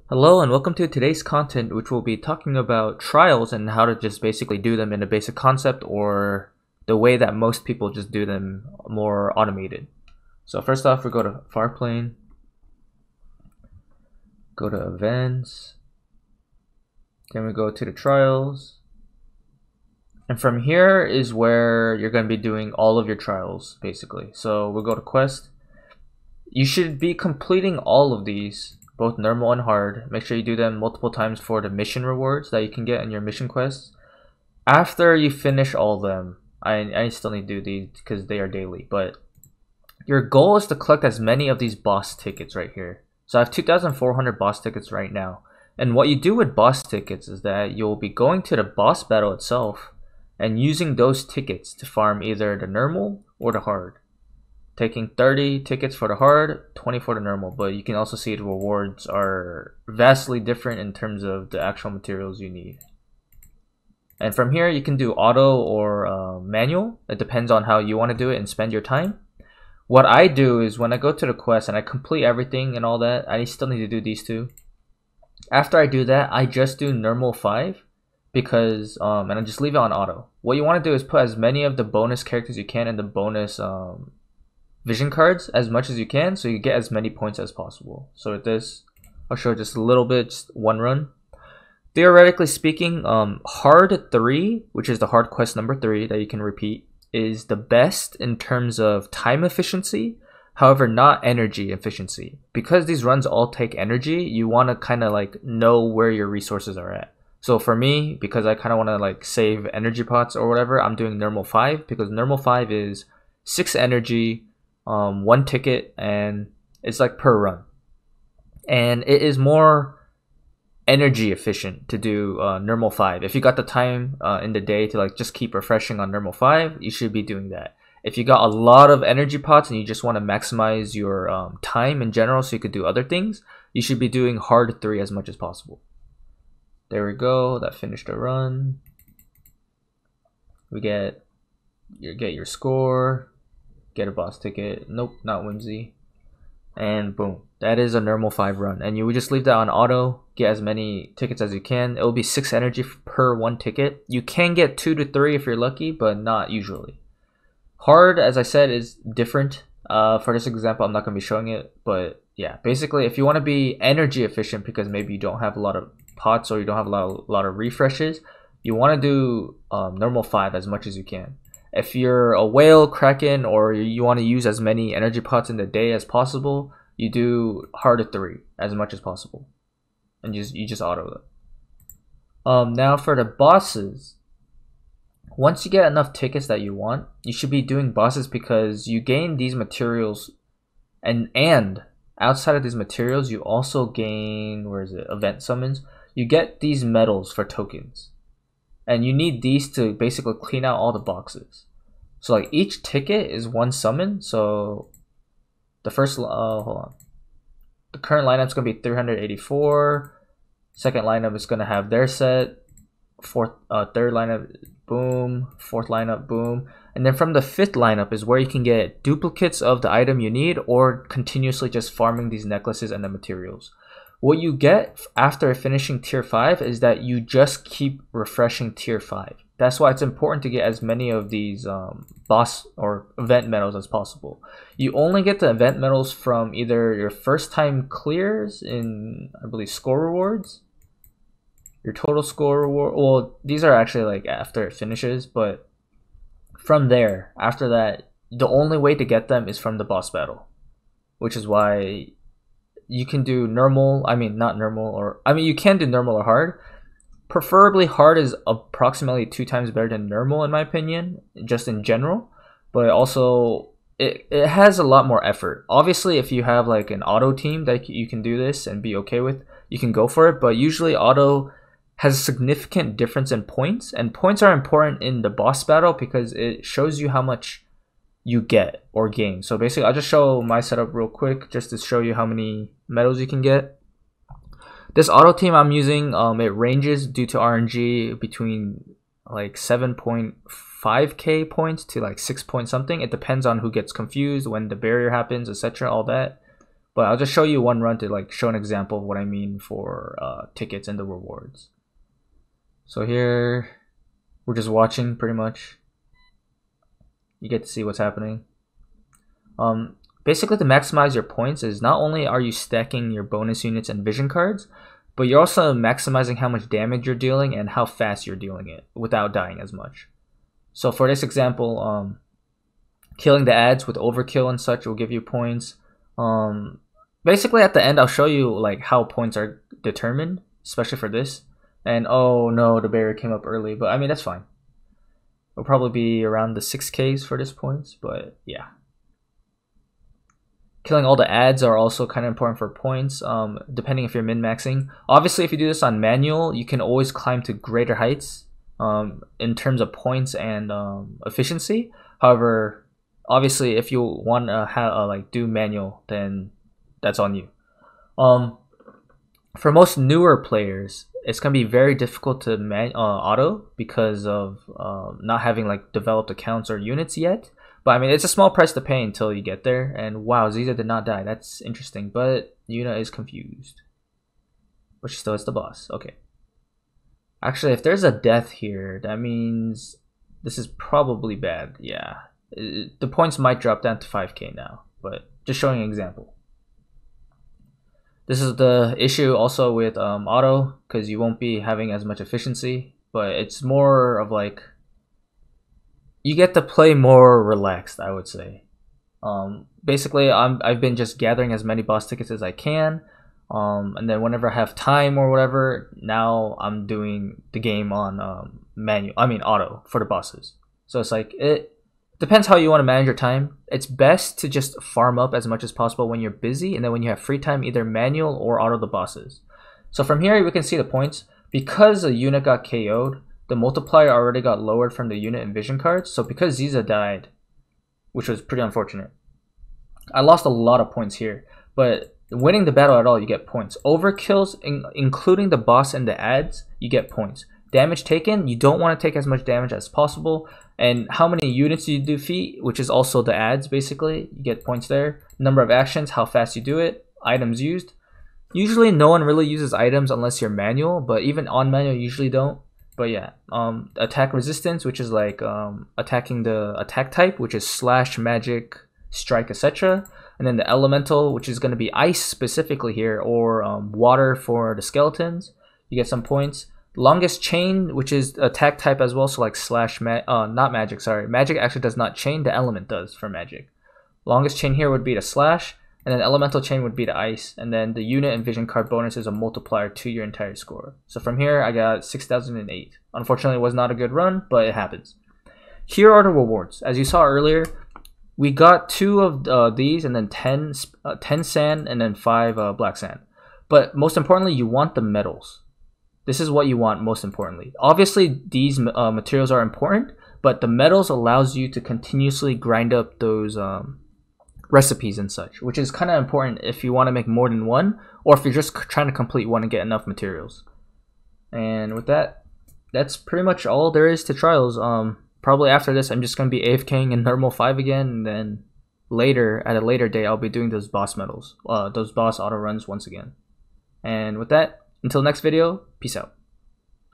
Hello and welcome to today's content, which will be talking about trials and how to just basically do them in a basic concept or the way that most people just do them more automated. So first off, we go to Farplane, go to Events, then we go to the trials, and from here is where you're going to be doing all of your trials basically. So we'll go to Quest. You should be completing all of these, both normal and hard. Make sure you do them multiple times for the mission rewards that you can get in your mission quests. After you finish all of them, I still need to do these because they are daily, but your goal is to collect as many of these boss tickets right here. So I have 2,400 boss tickets right now. And what you do with boss tickets is that you'll be going to the boss battle itself and using those tickets to farm either the normal or the hard. Taking 30 tickets for the hard, 20 for the normal, but you can also see the rewards are vastly different in terms of the actual materials you need. And from here you can do auto or manual. It depends on how you want to do it and spend your time. What I do is when I go to the quest and I complete everything and all that, I still need to do these two. After I do that, I just do normal 5 because and I just leave it on auto. What you want to do is put as many of the bonus characters you can in the bonus vision cards as much as you can, so you get as many points as possible. So with this, I'll show just a little bit, just one run. Theoretically speaking, hard 3, which is the hard quest number 3 that you can repeat, is the best in terms of time efficiency, however not energy efficiency. Because these runs all take energy, you want to kind of like know where your resources are at. So for me, because I kind of want to like save energy pots or whatever, I'm doing normal 5 because normal 5 is 6 energy, 1 ticket, and it's like per run, and it is more energy efficient to do normal 5. If you got the time in the day to like just keep refreshing on normal 5, you should be doing that. If you got a lot of energy pots and you just want to maximize your time in general so you could do other things, you should be doing hard 3 as much as possible. There we go, that finished the run. We get your score, get a boss ticket. Nope, not Whimsy. And boom, that is a normal 5 run. And you would just leave that on auto, get as many tickets as you can. It will be 6 energy per 1 ticket. You can get 2 to 3 if you're lucky, but not usually. Hard, as I said, is different. For this example, I'm not going to be showing it, but yeah, basically if you want to be energy efficient because maybe you don't have a lot of pots or you don't have a lot of refreshes, you want to do normal 5 as much as you can. If you're a whale, kraken, or you want to use as many energy pots in the day as possible, you do hard 3 as much as possible, and you just auto it. Now for the bosses, once you get enough tickets that you want, you should be doing bosses because you gain these materials, and outside of these materials, you also gain event summons. You get these medals for tokens. And you need these to basically clean out all the boxes. So like each ticket is 1 summon. So the first, hold on. The current lineup is going to be 384. Second lineup is going to have their set. Third lineup, boom. Fourth lineup, boom. And then from the 5th lineup is where you can get duplicates of the item you need or continuously just farming these necklaces and the materials. What you get after finishing tier 5 is that you just keep refreshing tier 5. That's why it's important to get as many of these boss or event medals as possible. You only get the event medals from either your first time clears in, I believe, score rewards, your total score reward. Well, these are actually like after it finishes, but from there, after that, the only way to get them is from the boss battle, which is why you can do normal, you can do normal or hard. Preferably hard is approximately 2 times better than normal in my opinion, just in general. But also, it has a lot more effort. Obviously, if you have like an auto team that you can do this and be okay with, you can go for it. But usually auto has a significant difference in points. And points are important in the boss battle because it shows you how much you get or gain. So basically, I'll just show my setup real quick just to show you how many medals you can get. This auto team I'm using, it ranges due to RNG between like 7.5k points to like 6 point something. It depends on who gets confused, when the barrier happens, etc. all that. but I'll just show you one run to like show an example of what I mean for tickets and the rewards. So here we're just watching pretty much. You get to see what's happening. Basically, to maximize your points is not only are you stacking your bonus units and vision cards, but you're also maximizing how much damage you're dealing and how fast you're dealing it without dying as much. So for this example, killing the ads with overkill and such will give you points. Basically at the end I'll show you like how points are determined, especially for this. And oh no, the barrier came up early, but I mean that's fine. It'll probably be around the 6Ks for this points, but yeah. Killing all the ads are also kind of important for points, depending if you're min-maxing. Obviously, if you do this on manual, you can always climb to greater heights in terms of points and efficiency. However, obviously, if you want to like do manual, then that's on you. For most newer players, it's gonna be very difficult to auto because of not having like developed accounts or units yet. But I mean, it's a small price to pay until you get there. And wow, Ziza did not die. That's interesting. But Yuna is confused. But she still is the boss. Okay. Actually, if there's a death here, that means this is probably bad. Yeah. The points might drop down to 5K now. But just showing an example. This is the issue also with auto, because you won't be having as much efficiency. But it's more of like, you get to play more relaxed, I would say. Basically, I've been just gathering as many boss tickets as I can, and then whenever I have time or whatever, now I'm doing the game on auto for the bosses. So it's like, it depends how you want to manage your time. It's best to just farm up as much as possible when you're busy, and then when you have free time, either manual or auto the bosses. So from here, we can see the points. Because a unit got KO'd, the multiplier already got lowered from the unit and vision cards. So because Ziza died, which was pretty unfortunate, I lost a lot of points here. But winning the battle at all, you get points. Overkills, including the boss and the ads, you get points. Damage taken, you don't want to take as much damage as possible. And how many units you defeat, which is also the ads basically, you get points there. Number of actions, how fast you do it. Items used. Usually no one really uses items unless you're manual, but even on manual you usually don't. But yeah, attack resistance, which is like attacking the attack type, which is slash, magic, strike, etc. And then the elemental, which is going to be ice specifically here, or water for the skeletons. You get some points. Longest chain, which is attack type as well, so like slash, not magic, sorry. Magic actually does not chain, the element does for magic. Longest chain here would be the slash, and then elemental chain would be the ice, and then the unit and vision card bonus is a multiplier to your entire score. So from here, I got 6,008. Unfortunately, it was not a good run, but it happens. Here are the rewards. As you saw earlier, we got 2 of these, and then 10 sand, and then 5 black sand. But most importantly, you want the medals. This is what you want most importantly. Obviously, these materials are important, but the medals allows you to continuously grind up those recipes and such, which is kind of important if you want to make more than one, or if you're just trying to complete one and get enough materials. And with that, that's pretty much all there is to trials. Probably after this, I'm just going to be AFKing in normal 5 again, and then later, at a later day, I'll be doing those boss medals, those boss auto runs once again. And with that, until next video, peace out.